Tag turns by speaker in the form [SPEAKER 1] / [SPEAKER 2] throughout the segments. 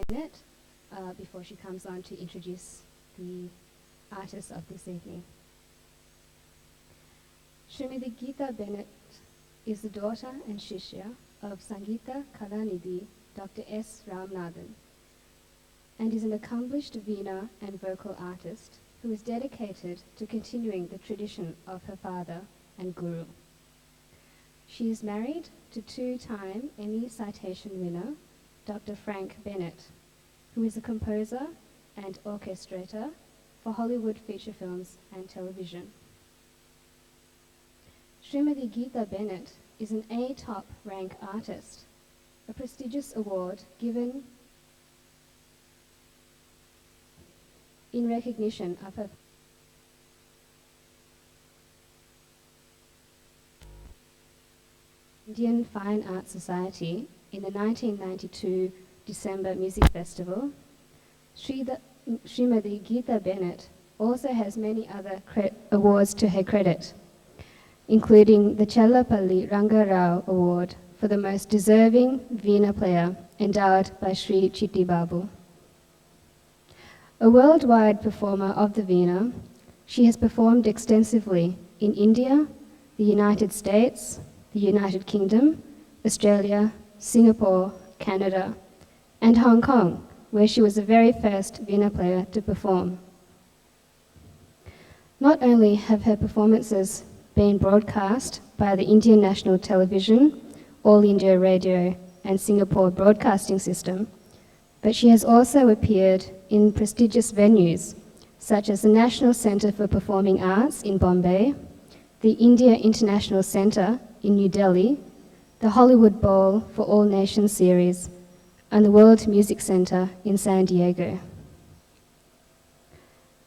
[SPEAKER 1] Bennett before she comes on to introduce the artists of this evening. Srimati Geetha Bennett is the daughter and shishya of Sangita Kalanidhi, Dr. S. Ramanathan, and is an accomplished veena and vocal artist who is dedicated to continuing the tradition of her father and guru. She is married to two-time Emmy Citation winner, Dr. Frank Bennett, who is a composer and orchestrator for Hollywood feature films and television. Srimati Geetha Bennett is an A-top rank artist, a prestigious award given in recognition of her Indian Fine Arts Society in the 1992 December Music Festival. Srimati Geetha Bennett also has many other awards to her credit, including the Chellapalli Ranga Rao Award for the most deserving veena player, endowed by Sri Chitti Babu. A worldwide performer of the veena, she has performed extensively in India, the United States, the United Kingdom, Australia, Singapore, Canada, and Hong Kong, where she was the very first veena player to perform. Not only have her performances been broadcast by the Indian National Television, All India Radio, and Singapore Broadcasting System, but she has also appeared in prestigious venues such as the National Centre for Performing Arts in Bombay, the India International Centre in New Delhi, the Hollywood Bowl for All Nations series, and the World Music Centre in San Diego.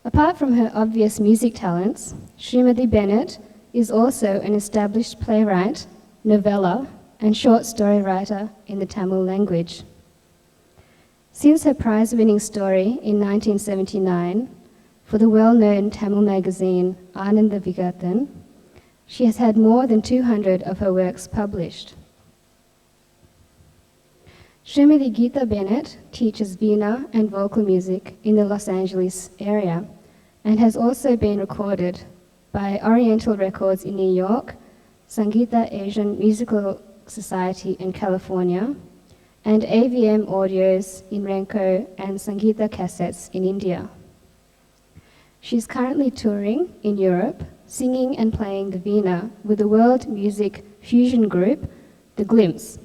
[SPEAKER 1] Apart from her obvious music talents, Srimati Bennett is also an established playwright, novella, and short story writer in the Tamil language. Since her prize-winning story in 1979 for the well-known Tamil magazine Ananda Vikatan, she has had more than 200 of her works published. Srimati Geetha Bennett teaches veena and vocal music in the Los Angeles area and has also been recorded by Oriental Records in New York, Sangita Asian Musical Society in California, and AVM Audios in Renko and Sangita Cassettes in India. She's currently touring in Europe, singing and playing the veena with the world music fusion group, The Glimpse,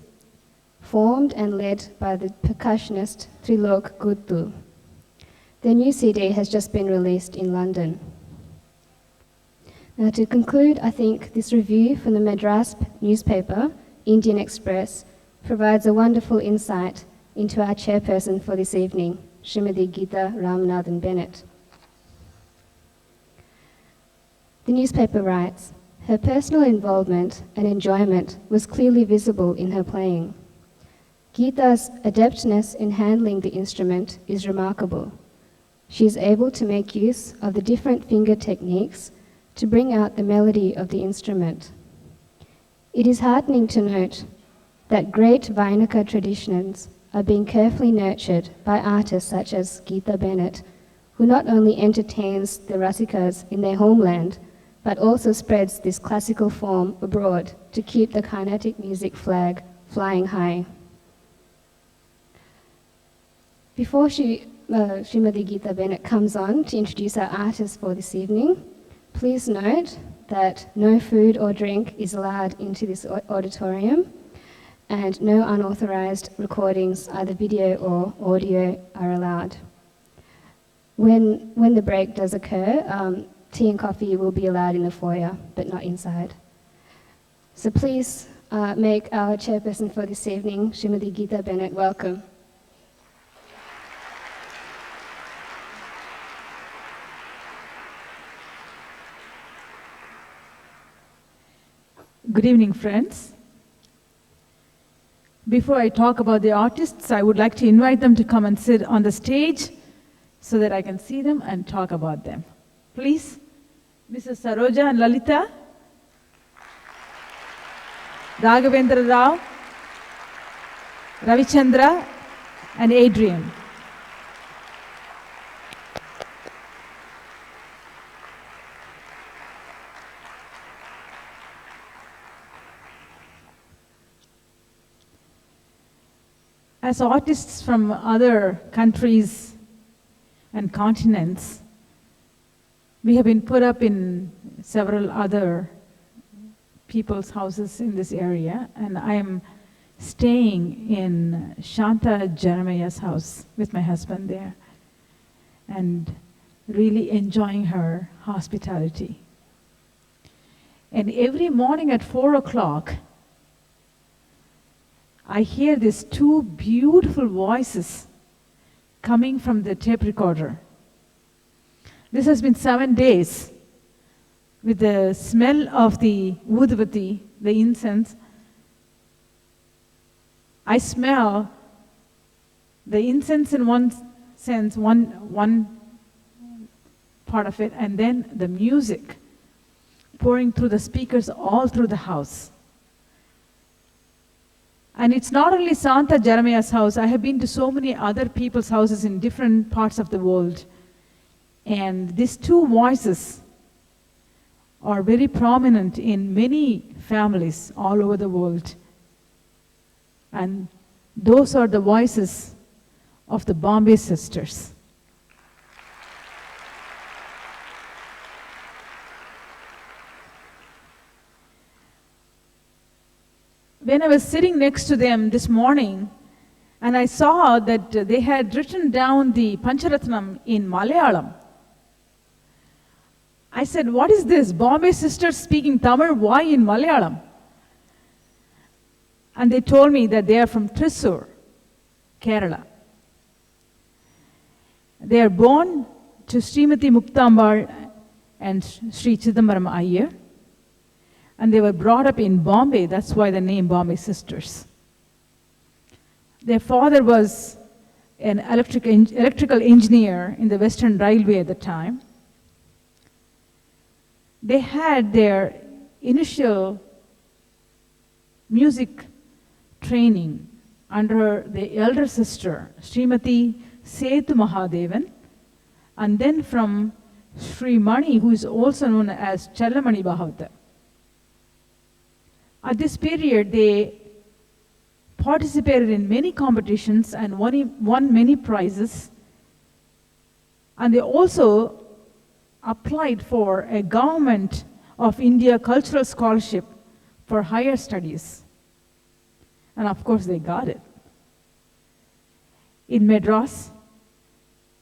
[SPEAKER 1] formed and led by the percussionist Trilok Guttu. Their new CD has just been released in London. Now, to conclude, I think this review from the Madras newspaper, Indian Express, provides a wonderful insight into our chairperson for this evening, Srimati Geetha Ramanathan Bennett. The newspaper writes, her personal involvement and enjoyment was clearly visible in her playing. Geetha's adeptness in handling the instrument is remarkable. She is able to make use of the different finger techniques to bring out the melody of the instrument. It is heartening to note that great Vainaka traditions are being carefully nurtured by artists such as Geetha Bennett, who not only entertains the Rasikas in their homeland, but also spreads this classical form abroad to keep the Carnatic music flag flying high. Before Srimati Geetha Bennett comes on to introduce our artists for this evening, please note that no food or drink is allowed into this auditorium, and no unauthorized recordings, either video or audio, are allowed. When the break does occur, tea and coffee will be allowed in the foyer, but not inside. So please make our chairperson for this evening, Srimati Geetha Bennett, welcome.
[SPEAKER 2] Good evening, friends. Before I talk about the artists, I would like to invite them to come and sit on the stage so that I can see them and talk about them. Please, Mrs. Saroja and Lalita, Raghavendra Rao, Ravichandra, and Adrian. as artists from other countries and continents, we have been put up in several other people's houses in this area, and I am staying in Shanta Jeremiah's house with my husband there and really enjoying her hospitality. And every morning at 4 o'clock, I hear these two beautiful voices coming from the tape recorder. This has been 7 days with the smell of the udvati, the incense. I smell the incense in one sense, one part of it, and then the music pouring through the speakers all through the house. And it's not only Santa Jeremiah's house. I have been to so many other people's houses in different parts of the world. And these two voices are very prominent in many families all over the world. And those are the voices of the Bombay sisters. When I was sitting next to them this morning, and I saw that they had written down the Pancharatnam in Malayalam, I said, what is this? Bombay sisters speaking Tamil, why in Malayalam? And they told me that they are from Thrissur, Kerala. They are born to Srimati Muktambar and Sri Chidambaram Iyer. And they were brought up in Bombay, that's why the name Bombay Sisters. Their father was an electrical engineer in the Western Railway at the time. They had their initial music training under the elder sister, Srimati Sethu Mahadevan, and then from Sri Mani, who is also known as Chellamani Bhagavata. At this period, they participated in many competitions and won many prizes. And they also applied for a Government of India cultural scholarship for higher studies. And of course, they got it. In Madras,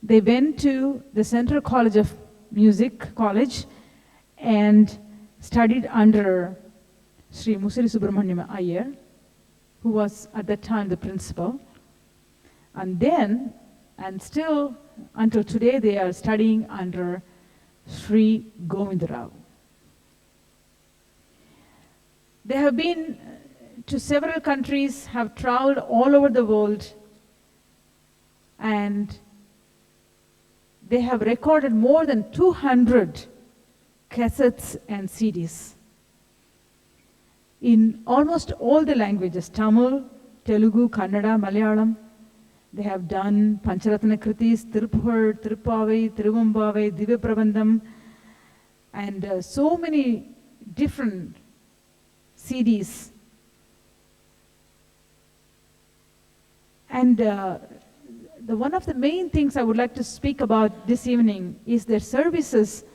[SPEAKER 2] they went to the Central College of Music College and studied under Sri Musiri Subramaniam Iyer, who was at that time the principal. And then, and still until today, they are studying under Sri Raghavendra Rao. They have been to several countries, have traveled all over the world, and they have recorded more than 200 cassettes and CDs in almost all the languages, Tamil, Telugu, Kannada, Malayalam. They have done Pancharatna Kritis, Tirupur, Tirupavai, Tiruvambavai, Divya Prabandham, and so many different CDs. And one of the main things I would like to speak about this evening is their services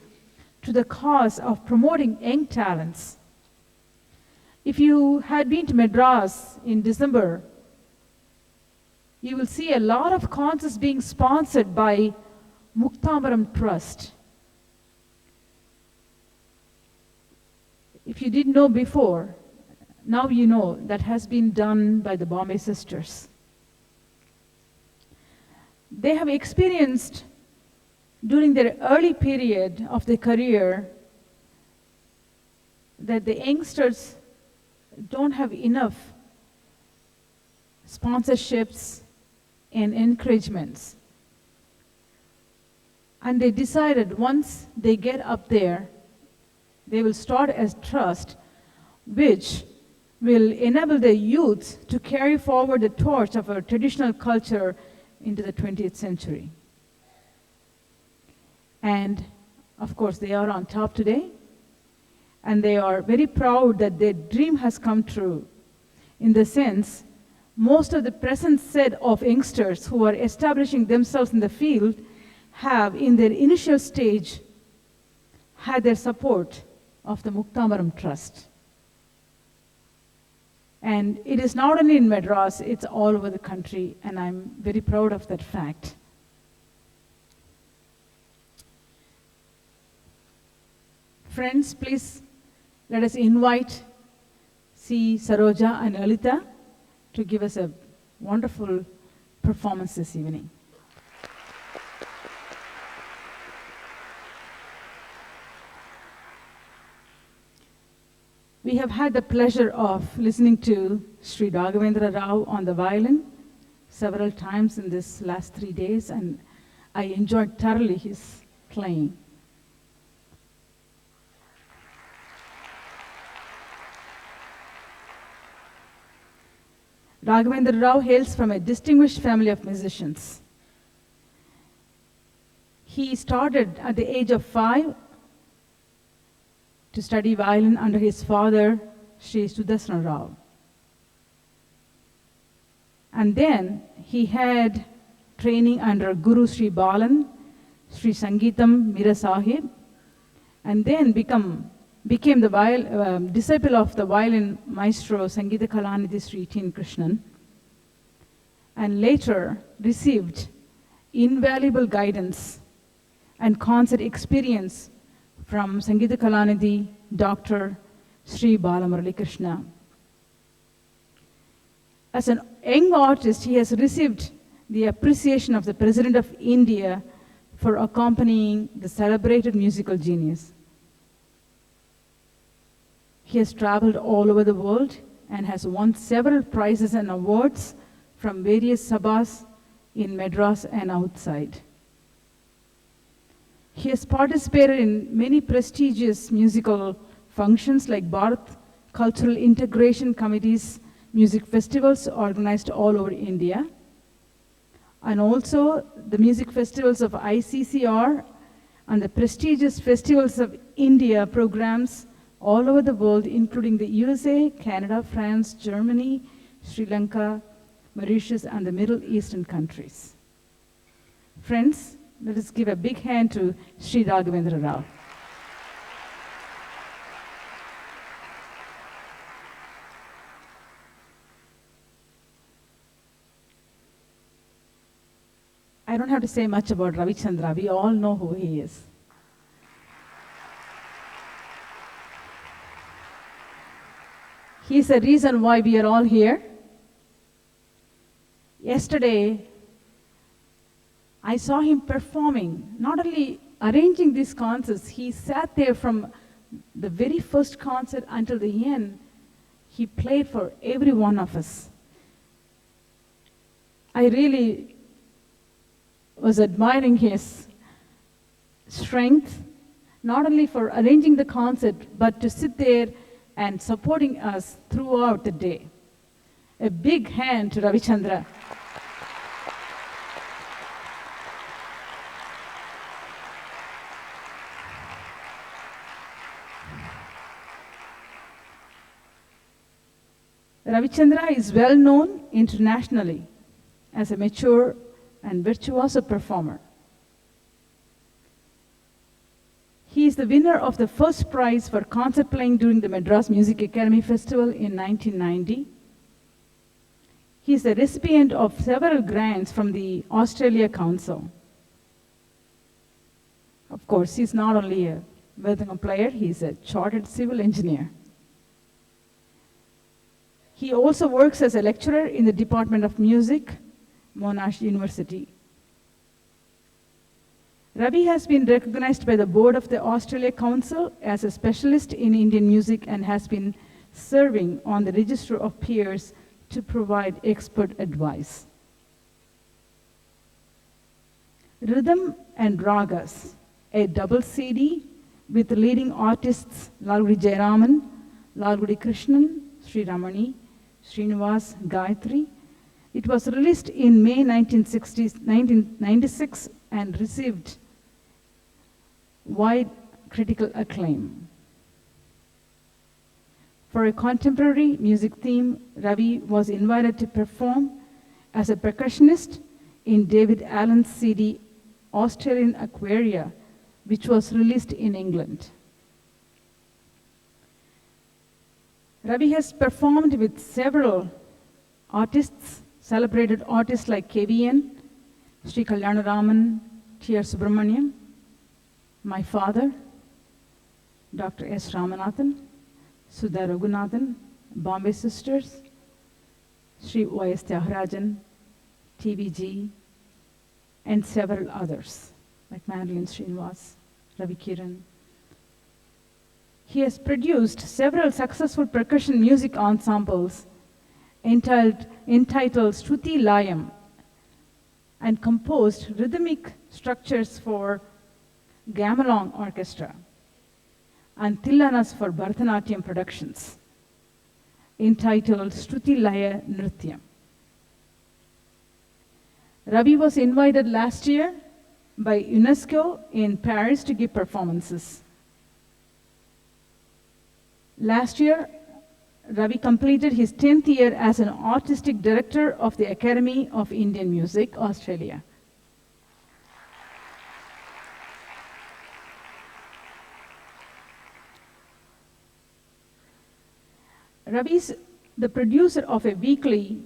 [SPEAKER 2] to the cause of promoting young talents. If you had been to Madras in December, you will see a lot of concerts being sponsored by Muktambaram Trust. If you didn't know before, now you know that has been done by the Bombay sisters. They have experienced during their early period of their career that the youngsters don't have enough sponsorships and encouragements. And they decided once they get up there, they will start a trust which will enable the youth to carry forward the torch of our traditional culture into the 20th century. And of course, they are on top today, and they are very proud that their dream has come true, in the sense most of the present set of youngsters who are establishing themselves in the field have, in their initial stage, had their support of the Muktabaram Trust. And it is not only in Madras, it's all over the country, and I'm very proud of that fact. Friends, please let us invite C. Saroja and Alita to give us a wonderful performance this evening. We have had the pleasure of listening to Sri Raghavendra Rao on the violin several times in this last 3 days, and I enjoyed thoroughly his playing. Raghavendra Rao hails from a distinguished family of musicians. He started at the age of 5 to study violin under his father, Sri Sudarsana Rao. And then he had training under Guru Sri Balan, Sri Sangeetam Mira Sahib, and then became the disciple of the violin maestro Sangita Kalanidhi Sri T. Krishnan, and later received invaluable guidance and concert experience from Sangita Kalanidhi, Dr. Sri Balamurali Krishna. As a young artist, he has received the appreciation of the President of India for accompanying the celebrated musical genius. He has traveled all over the world and has won several prizes and awards from various sabhas in Madras and outside. He has participated in many prestigious musical functions like Bharat Cultural Integration Committee's music festivals organized all over India, and also the music festivals of ICCR and the prestigious festivals of India programs all over the world, including the USA, Canada, France, Germany, Sri Lanka, Mauritius, and the Middle Eastern countries. Friends, let us give a big hand to Sri Raghavendra Rao. I don't have to say much about Ravichandra. We all know who he is. He's the reason why we are all here. Yesterday, I saw him performing, not only arranging these concerts, he sat there from the very first concert until the end. He played for every one of us. I really was admiring his strength, not only for arranging the concert, but to sit there and supporting us throughout the day. A big hand to Ravichandra. Ravichandra is well known internationally as a mature and virtuoso performer. He is the winner of the first prize for concert playing during the Madras Music Academy Festival in 1990. He is the recipient of several grants from the Australia Council. Of course, he's not only a mridangam player, he's a chartered civil engineer. He also works as a lecturer in the Department of Music, Monash University. Ravi has been recognized by the board of the Australia Council as a specialist in Indian music and has been serving on the register of peers to provide expert advice. Rhythm and Ragas, a double CD with leading artists Lalgudi Jayaraman, Lalgudi Krishnan, Sri Ramani, Srinivas, Gayatri. It was released in May 1996 and received wide critical acclaim. For a contemporary music theme, Ravi was invited to perform as a percussionist in David Allen's CD, Australian Aquaria, which was released in England. Ravi has performed with several artists, celebrated artists like KVN, Sri Kalyanaraman, T.R. Subramaniam, my father, Dr. S. Ramanathan, Sudha Raghunathan, Bombay Sisters, Sri Y.S. Thiagarajan, TVG, and several others, like Madeline Srinivas, Ravikiran. He has produced several successful percussion music ensembles entitled Shruthi Layam, and composed rhythmic structures for gamelan orchestra and tillanas for Bharatanatyam productions entitled Shruti Laya Nrityam. Ravi was invited last year by UNESCO in Paris to give performances. Last year, Ravi completed his 10th year as an artistic director of the Academy of Indian Music, Australia. Ravi is the producer of a weekly,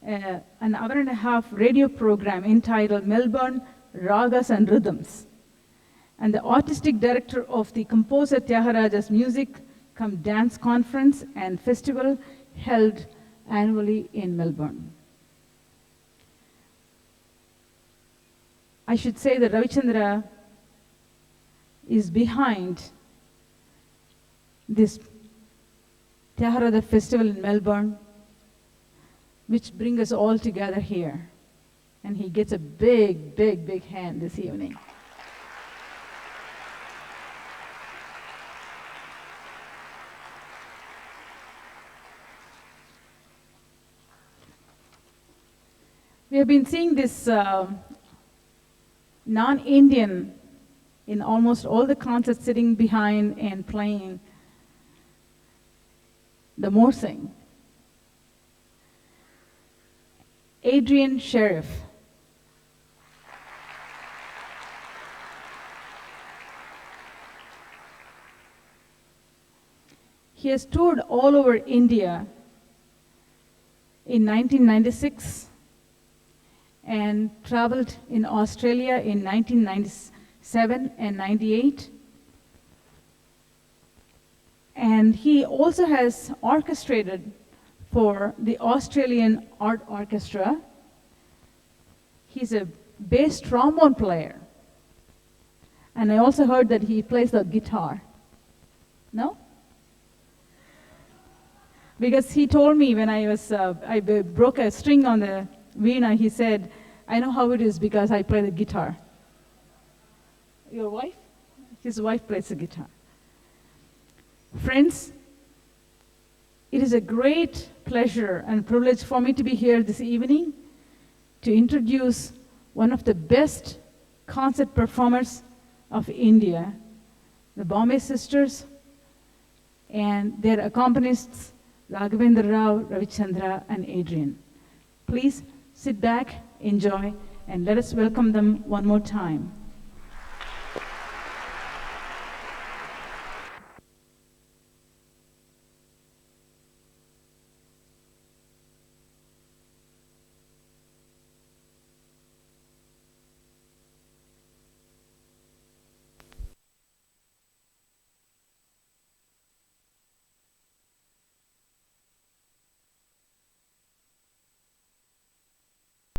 [SPEAKER 2] an hour-and-a-half radio program entitled Melbourne Ragas and Rhythms, and the artistic director of the composer Thiagarajan's Music Come Dance Conference and Festival held annually in Melbourne. I should say that Ravichandra is behind this Thiagarajan festival in Melbourne, which brings us all together here. And he gets a big, big, big hand this evening. We have been seeing this non-Indian in almost all the concerts sitting behind and playing the morsing. Adrian Sheriff. He has toured all over India in 1996 and traveled in Australia in 1997 and 98. And he also has orchestrated for the Australian Art Orchestra. He's a bass trombone player. And I also heard that he plays the guitar. No? Because he told me when I broke a string on the veena, he said, I know how it is because I play the guitar. Your wife? His wife plays the guitar. Friends, it is a great pleasure and privilege for me to be here this evening to introduce one of the best concert performers of India, the Bombay Sisters, and their accompanists, Raghavendra Rao, Ravichandra, and Adrian. Please sit back, enjoy, and let us welcome them one more time.